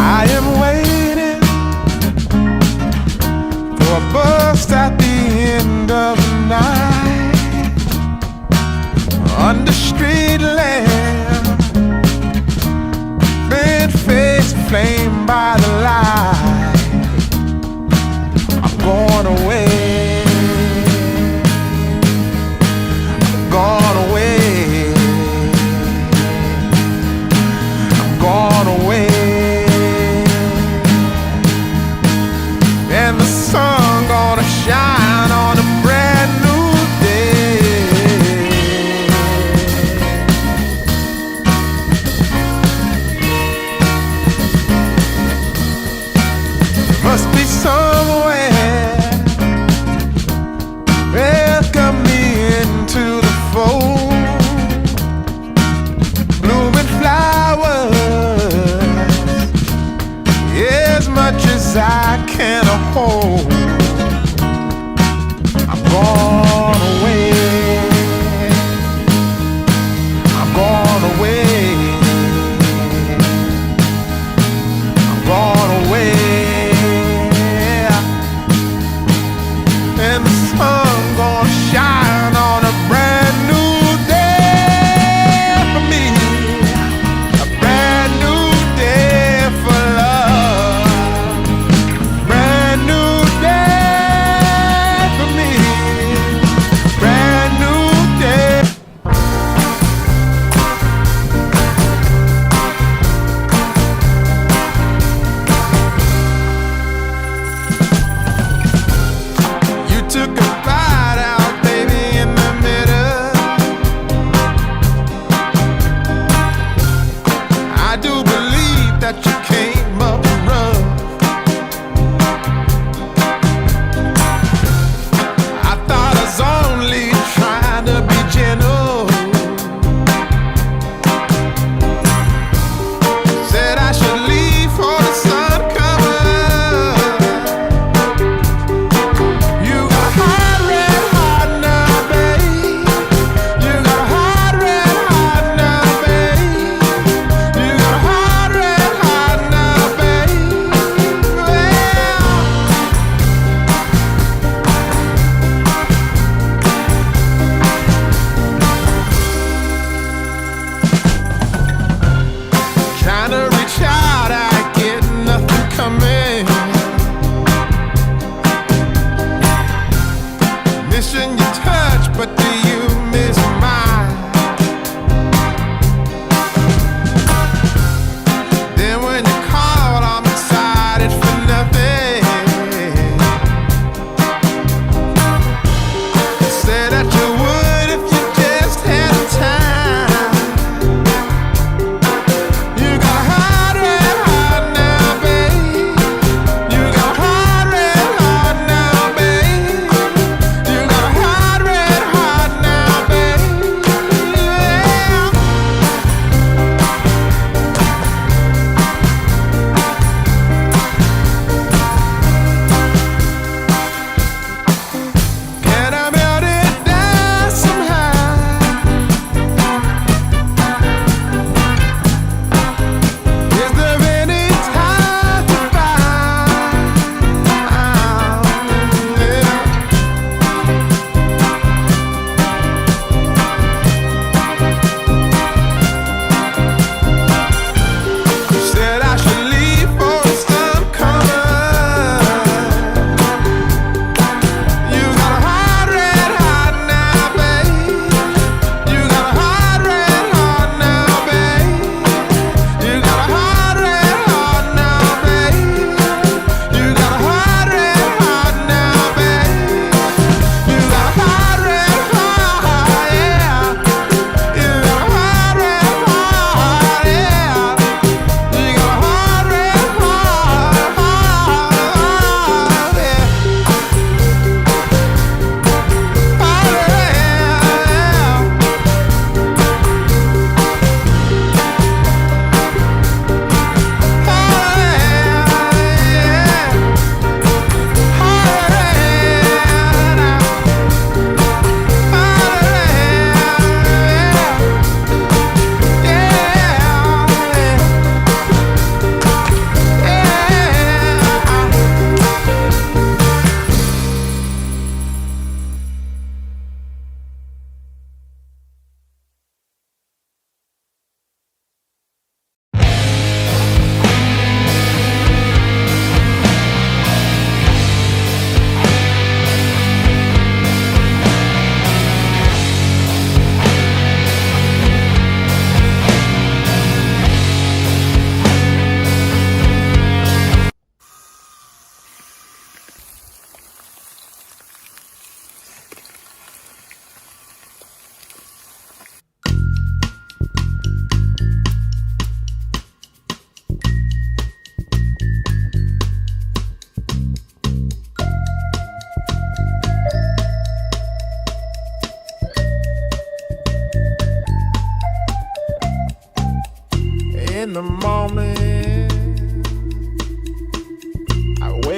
I am waiting for a bus at the end of the night, under street lamp, bent face flamed by the light. I'm going away, gone away, I'm gone away. And the sun gonna shine on a brand new day.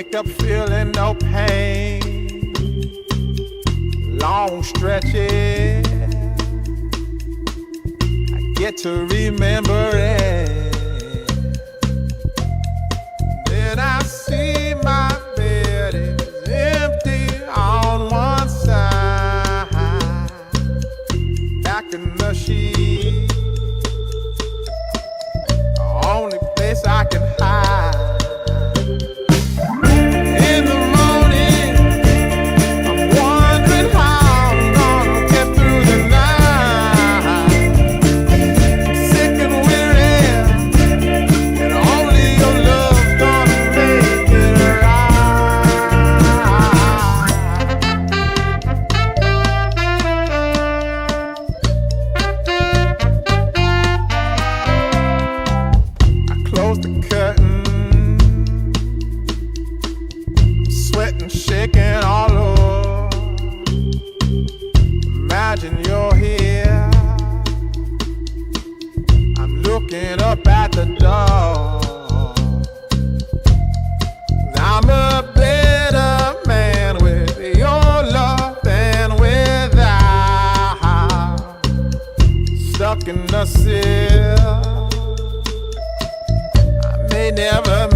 wake up feeling no pain. Long stretches, I get to remember it. Then I see my bed is empty on one side. Back in the sheet, the only place I can hide. In the morning, I'm wondering how I'm gonna get through the night. Sick and weary, and only your love's gonna make it right. I close the curtain, sweating, shaking all over. Imagine you're here. I'm looking up at the door. I'm a better man with your love than without. Stuck in the cell, I may never.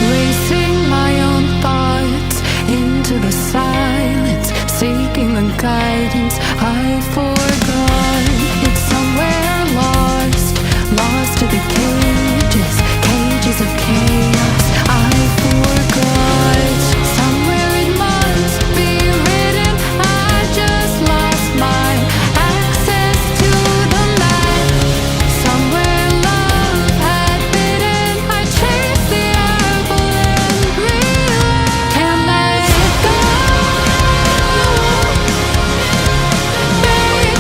Racing my own thoughts into the silence, seeking the guidance I forgot. It's somewhere lost, lost to the cages, cages of chaos I forgot. Somewhere it must be written, I just lost my access to the map. Somewhere love had bidden, I chased the apple and realized can't let it go. Baby,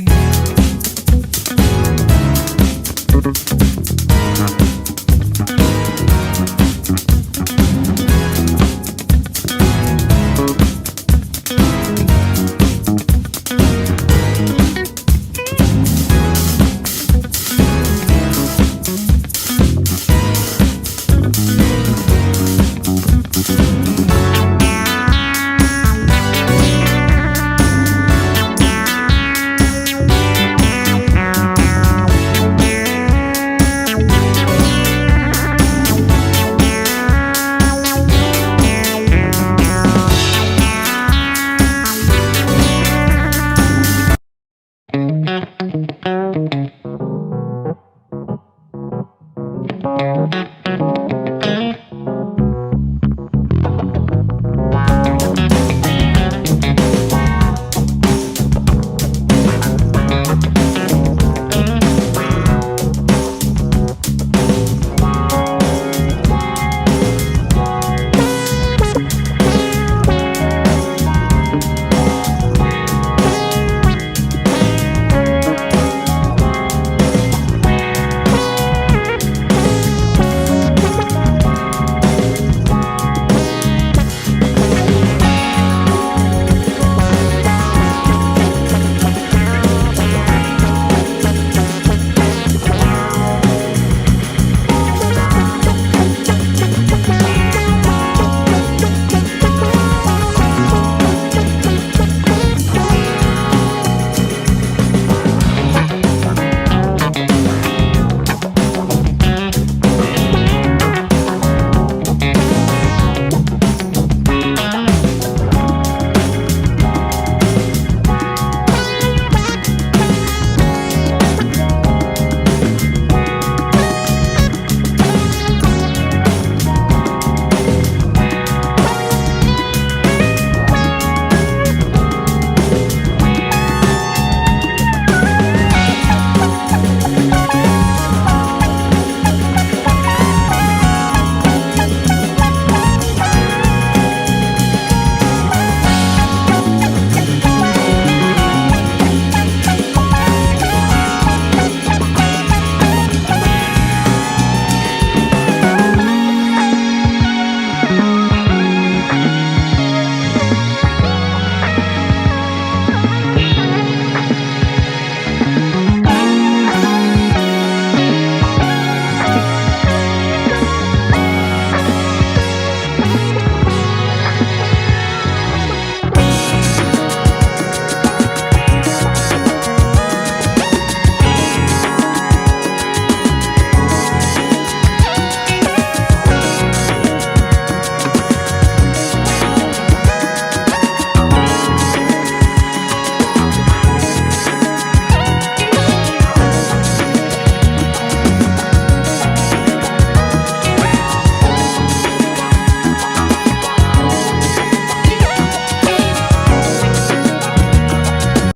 Thank